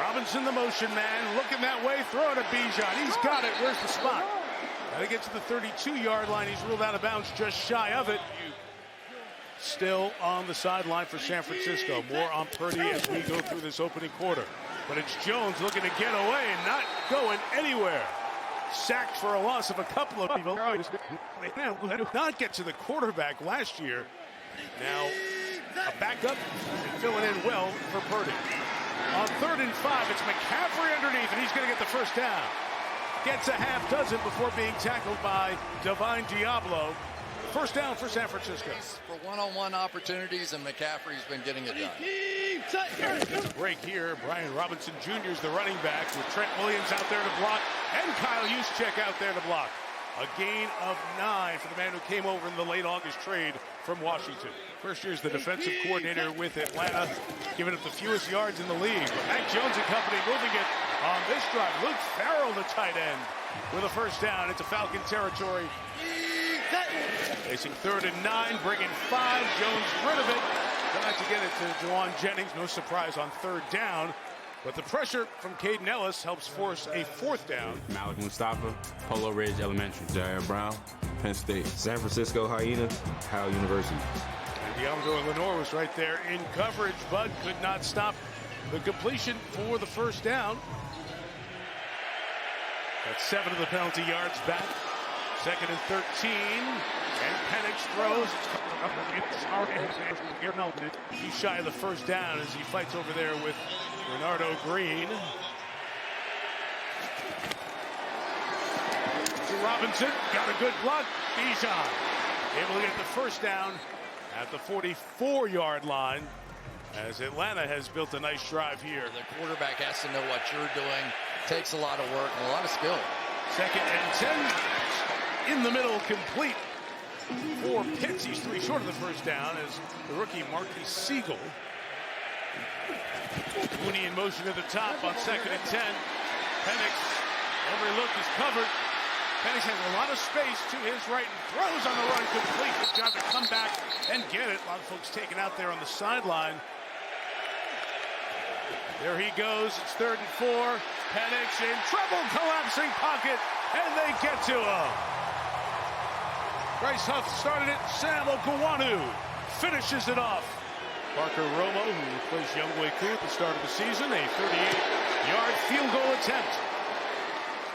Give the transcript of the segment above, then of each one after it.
Robinson, the motion man, looking that way, throw it to Bijan. He's got it. Where's the spot? Got to get to the 32-yard line. He's ruled out of bounds just shy of it. Still on the sideline for San Francisco. More on Purdy as we go through this opening quarter. But it's Jones looking to get away and not going anywhere. Sacked for a loss of a couple of people. Did not get to the quarterback last year. Now a backup filling in well for Purdy. On 3rd and 5, it's McCaffrey underneath, and he's going to get the first down. Gets a half dozen before being tackled by Divine Diablo. First down for San Francisco. For one-on-one opportunities, and McCaffrey's been getting it done. Break here. Brian Robinson Jr. is the running back with Trent Williams out there to block and Kyle Juszczyk out there to block. A gain of 9 for the man who came over in the late August trade from Washington. First year as the defensive coordinator with Atlanta, giving up the fewest yards in the league. But Mac Jones and company moving it on this drive. Luke Farrell, the tight end, with a first down into Falcon territory. Facing 3rd and 9, bringing 5. Jones rid of it. Trying to get it to Juwan Jennings. No surprise on 3rd down. But the pressure from Caden Ellis helps force a 4th down. Malik Mustafa, Polo Ridge Elementary. Jair Brown, Penn State. San Francisco Hyena, Howell University. And DeAndre Lenore was right there in coverage, but could not stop the completion for the first down. That's 7 of the penalty yards back. 2nd and 13. And Penix throws. He's shy of the first down as he fights over there with Renardo Green. Robinson got a good block. Bijan able to get the first down at the 44-yard line as Atlanta has built a nice drive here. The quarterback has to know what you're doing. Takes a lot of work and a lot of skill. 2nd and 10. In the middle, complete. 4 Pitts. He's 3 short of the first down as the rookie Marquis Siegel. Mooney in motion at the top on 2nd and 10. Penix, every look is covered. Penix has a lot of space to his right and throws on the run complete. Good job to come back and get it. A lot of folks taken out there on the sideline. There he goes. It's 3rd and 4. Penix in trouble, collapsing pocket, and they get to him. Bryce Huff started it. Sam Okuwanu finishes it off. Parker Romo, who replaced Younghoe Koo at the start of the season, a 38-yard field goal attempt.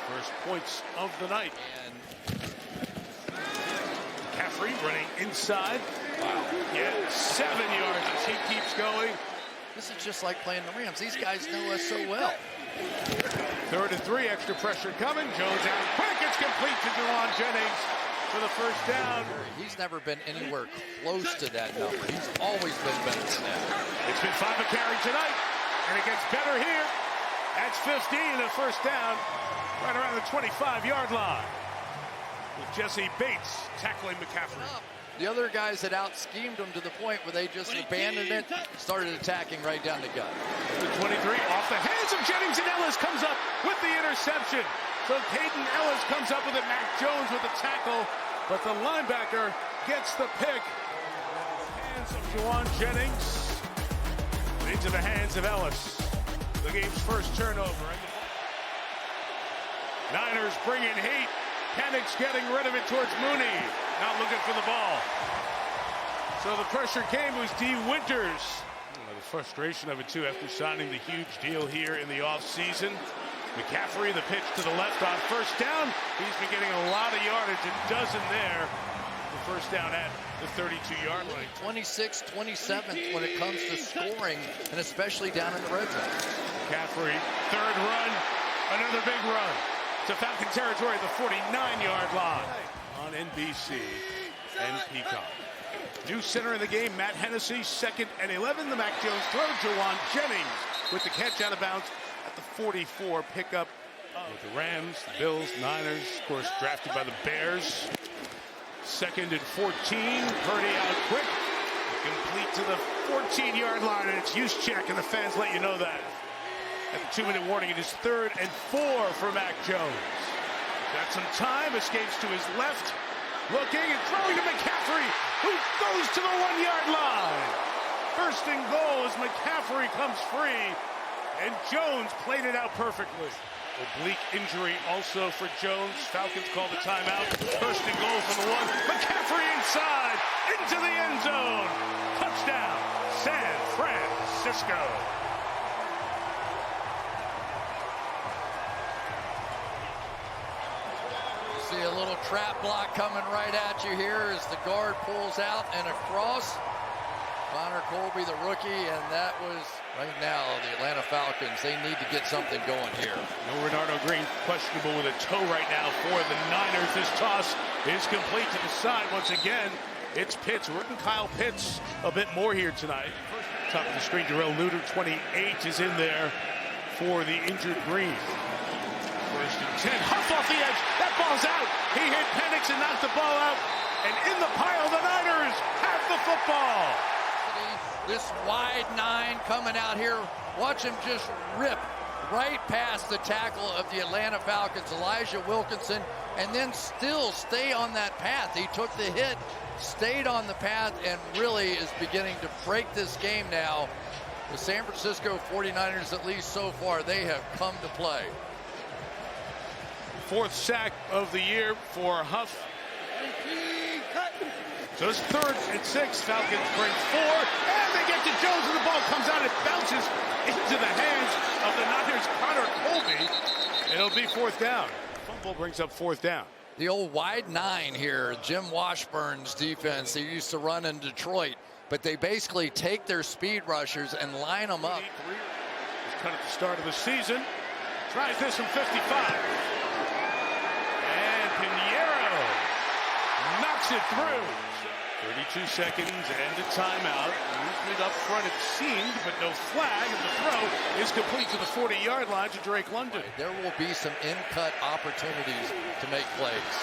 First points of the night. And McCaffrey running inside. Wow. Yeah, 7 yards as he keeps going. This is just like playing the Rams. These guys know us so well. 3rd and 3, extra pressure coming. Jones out quick. It's complete to Juwan Jennings for the first down. He's never been anywhere close to that number. He's always been better than that. It's been 5 a carry tonight, and it gets better here. That's 15, a first down, right around the 25-yard line. With Jesse Bates tackling McCaffrey. The other guys had out-schemed him to the point where they just abandoned it, started attacking right down the gut. The 23 off the hands of Jennings, and Ellis comes up with the interception. So Caden Ellis comes up with it. Mac Jones with the tackle, but the linebacker gets the pick. Hands of Juwan Jennings into the hands of Ellis. The game's first turnover. Niners bringing heat. Penix getting rid of it towards Mooney. Not looking for the ball. So the pressure came. It was D. Winters. The frustration of it, too, after signing the huge deal here in the offseason. McCaffrey, the pitch to the left on first down. He's been getting a lot of yardage, a dozen there. The first down at the 32-yard line. 26th, 27th when it comes to scoring, and especially down in the red zone. McCaffrey, 3rd run, another big run to Falcon territory at the 49-yard line on NBC and Peacock. New center in the game, Matt Hennessy, 2nd and 11. The Mac Jones throw. Juwan Jennings with the catch out of bounds at the 44 pickup with the Rams, the Bills, Niners, of course, drafted by the Bears. 2nd and 14. Purdy out quick. Complete to the 14-yard line, and it's Juszczyk, and the fans let you know that. At the 2-minute warning, it is 3rd and 4 for Mac Jones. Got some time, escapes to his left. Looking and throwing to McCaffrey, who goes to the 1-yard line. First and goal as McCaffrey comes free And Jones played it out perfectly. Oblique injury also for Jones. Falcons call the timeout. First and goal from the 1. McCaffrey inside, into the end zone. Touchdown, San Francisco. See a little trap block coming right at you here as the guard pulls out and across. Connor Colby, the rookie, and that was right now the Atlanta Falcons. They need to get something going here. No Renardo Green, questionable with a toe right now for the Niners. This toss is complete to the side once again. It's Pitts. We're getting Kyle Pitts a bit more here tonight. Top of the screen, Darrell Luter, 28, is in there for the injured Green. First and 10, Huff off the edge. That ball's out. He hit Penix and knocked the ball out. And in the pile, the Niners have the football. This wide 9 coming out here. Watch him just rip right past the tackle of the Atlanta Falcons, Elijah Wilkinson, and then still stay on that path. He took the hit, stayed on the path, and really is beginning to break this game now. The San Francisco 49ers, at least so far, they have come to play. 4th sack of the year for Huff. So it's 3rd and 6. Falcons bring 4, and they get to Jones, and the ball comes out. It bounces into the hands of the Niners' Connor Colby. It'll be 4th down. Fumble brings up 4th down. The old wide 9 here, Jim Washburn's defense. They used to run in Detroit, but they basically take their speed rushers and line them up. It's cut at the start of the season. Tries this from 55. And Pinheiro knocks it through. 32 seconds and a timeout. Movement up front, it seemed, but no flag. And the throw is complete to the 40-yard line to Drake London. There will be some in-cut opportunities to make plays.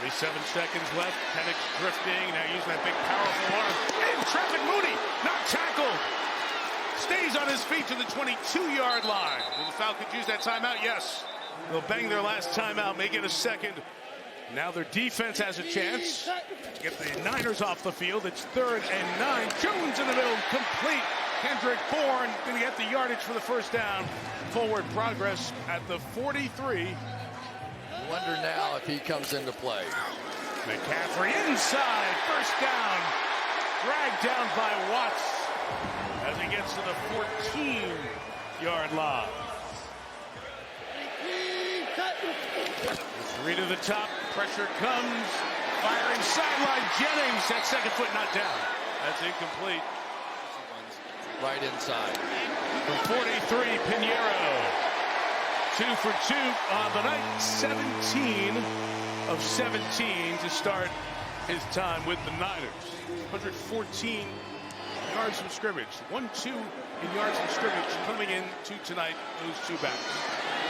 37 seconds left. Penix drifting. Now using that big, powerful arm. In traffic, Mooney not tackled. Stays on his feet to the 22-yard line. Will the Falcons use that timeout? Yes. They'll bang their last timeout, make it a second. Now their defense has a chance to get the Niners off the field. It's 3rd and 9. Jones in the middle, complete. Kendrick Bourne going to get the yardage for the first down. Forward progress at the 43. Wonder now if he comes into play. McCaffrey inside, first down. Dragged down by Watts as he gets to the 14-yard line. 3 to the top, pressure comes, firing sideline, Jennings, that second foot not down. That's incomplete. Right inside. From 43, Pinheiro. 2 for 2 on the night, 17 of 17 to start his time with the Niners. 114 yards from scrimmage, 1-2 in yards from scrimmage coming into tonight, those 2 backs.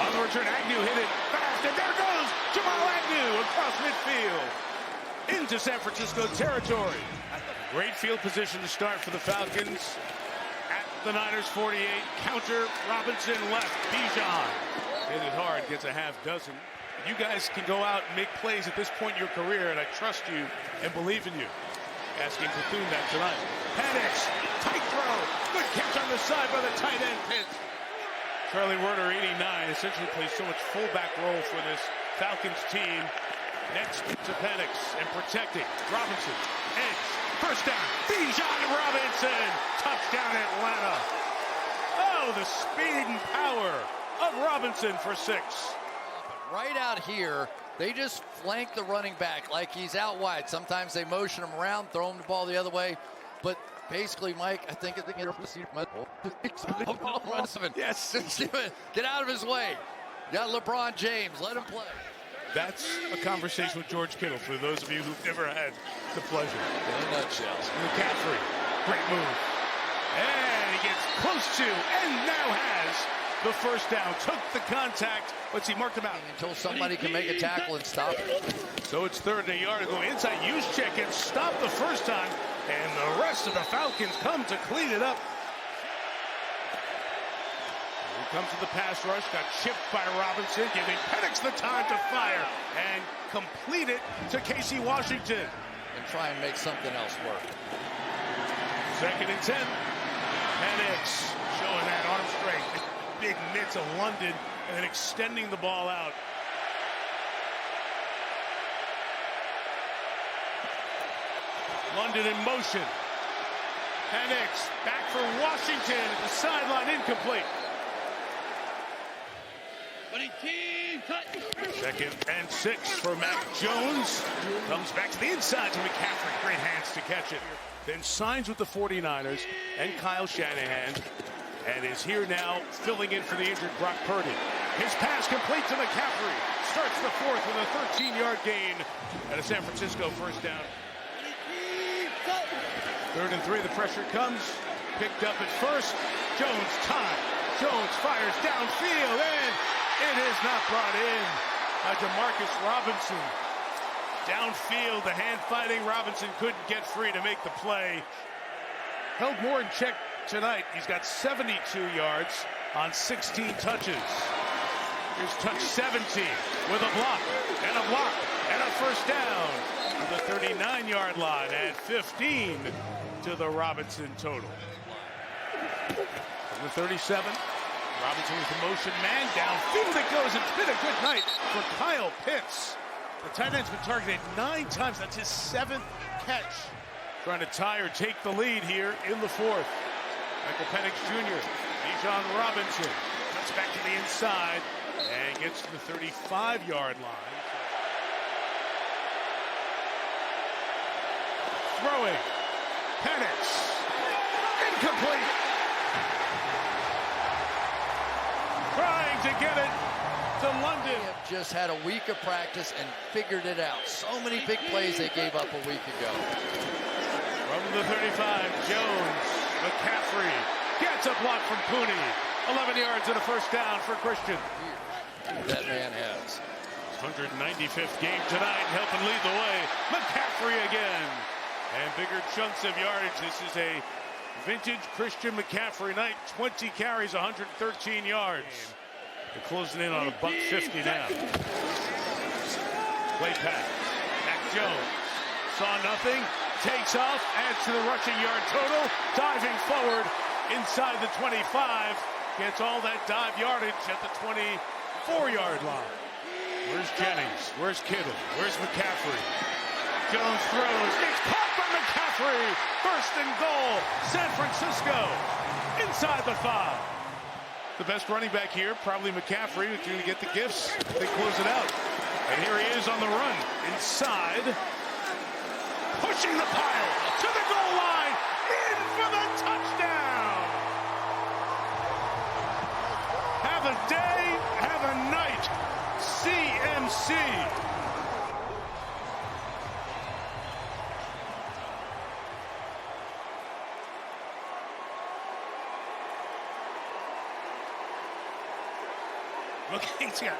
On the return, Agnew hit it fast, and there goes Jamal Agnew across midfield into San Francisco territory. Great field position to start for the Falcons. At the Niners 48, counter, Robinson left, Bijan hit it hard, gets a half dozen. You guys can go out and make plays at this point in your career, and I trust you and believe in you. Asking Bethune that tonight. Penix, tight throw, good catch on the side by the tight end Pitts. Charlie Werner, 89, essentially plays so much fullback role for this Falcons team. Next to Penix and protecting. Robinson, edge, first down. Bijan Robinson, touchdown Atlanta. Oh, the speed and power of Robinson for 6. Right out here, they just flank the running back like he's out wide. Sometimes they motion him around, throw him the ball the other way. But basically, Mike, I think yes, get out of his way. You got LeBron James, let him play. That's a conversation with George Kittle for those of you who've never had the pleasure. In a nutshell. McCaffrey, great move. And he gets close to, and now has the first down. Took the contact. Let's see, marked him out. Until somebody can make a tackle and stop it. So it's 3rd and a yard to go inside. Juszczyk gets stopped the first time, and the rest of the Falcons come to clean it up. Here comes to the pass rush. Got chipped by Robinson, giving Penix the time to fire and complete it to Casey Washington. And try and make something else work. 2nd and 10. Penix showing that arm strength. big mitts of London and then extending the ball out. London in motion. Penix back for Washington at the sideline, incomplete. 2nd and 6 for Mac Jones. Comes back to the inside to McCaffrey. Great hands to catch it. Then signs with the 49ers and Kyle Shanahan. And is here now filling in for the injured Brock Purdy. His pass complete to McCaffrey. Starts the 4th with a 13-yard gain at a San Francisco first down. 3rd and 3, the pressure comes. Picked up at first. Jones time. Jones fires downfield, and it is not brought in by Demarcus Robinson. Downfield, the hand-fighting Robinson couldn't get free to make the play. Held more in check tonight. He's got 72 yards on 16 touches. Here's touch 17 with a block and a first down to the 39-yard line and 15 to the Robinson total. From the 37, Robinson with the motion man. Downfield it goes. It's been a good night for Kyle Pitts. The tight end's been targeted 9 times. That's his 7th catch. Trying to tie or take the lead here in the 4th. Michael Penix Jr., Bijan Robinson cuts back to the inside and gets to the 35-yard line. Throwing. Penix. Incomplete. Trying to get it to London. Just had a week of practice and figured it out. So many big plays they gave up a week ago. From the 35, Jones. McCaffrey gets a block from Pooney. 11 yards and a first down for Christian. That man has. 195th game tonight, helping lead the way. McCaffrey again. And bigger chunks of yardage. This is a vintage Christian McCaffrey night. 20 carries, 113 yards. They're closing in on $150 now. Play pass. Mac Jones saw nothing. Takes off, adds to the rushing yard total, diving forward inside the 25, gets all that dive yardage at the 24-yard line. Where's Jennings? Where's Kittle? Where's McCaffrey? Jones throws. It's caught by McCaffrey. First and goal. San Francisco inside the 5. The best running back here, probably McCaffrey, who's going to get the gifts. They close it out. And here he is on the run inside. Pushing the pile to the goal line, in for the touchdown. Have a day, have a night, CMC. Look, he's got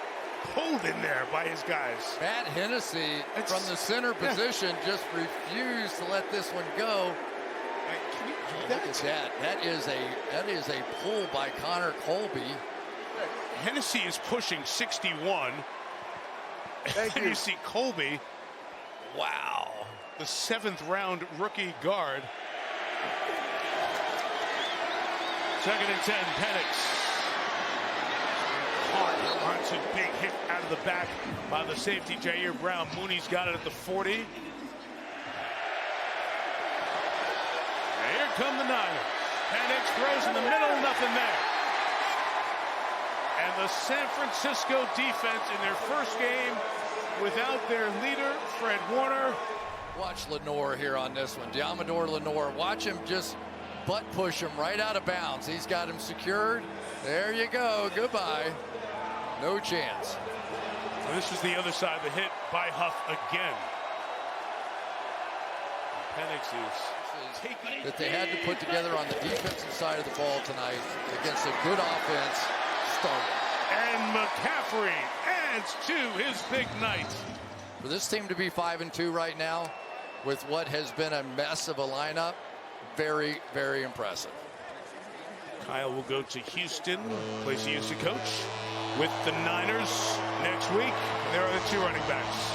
pulled in there by his guys. Matt Hennessy from the center position just refused to let this one go. Can you do Look at that. That is a pull by Connor Colby. Hennessy is pushing 61. Thank and you. you see Colby, wow, the 7th round rookie guard. 2nd and 10, Penix. Runs a big hit out of the back by the safety, Jair Brown. Mooney's got it at the 40. And here come the Niners. Penix throws in the middle, nothing there. And the San Francisco defense in their first game without their leader, Fred Warner. Watch Lenore here on this one. Diamador Lenore. Watch him just butt push him right out of bounds. He's got him secured. There you go. Goodbye. No chance. So this is the other side of the hit by Huff again. Penix is taking that they had to put together on the defensive side of the ball tonight against a good offense started. And McCaffrey adds to his big night. For this team to be 5-2 right now with what has been a mess of a lineup, very, very impressive. Kyle will go to Houston, plays the Houston coach with the Niners next week. There are the 2 running backs.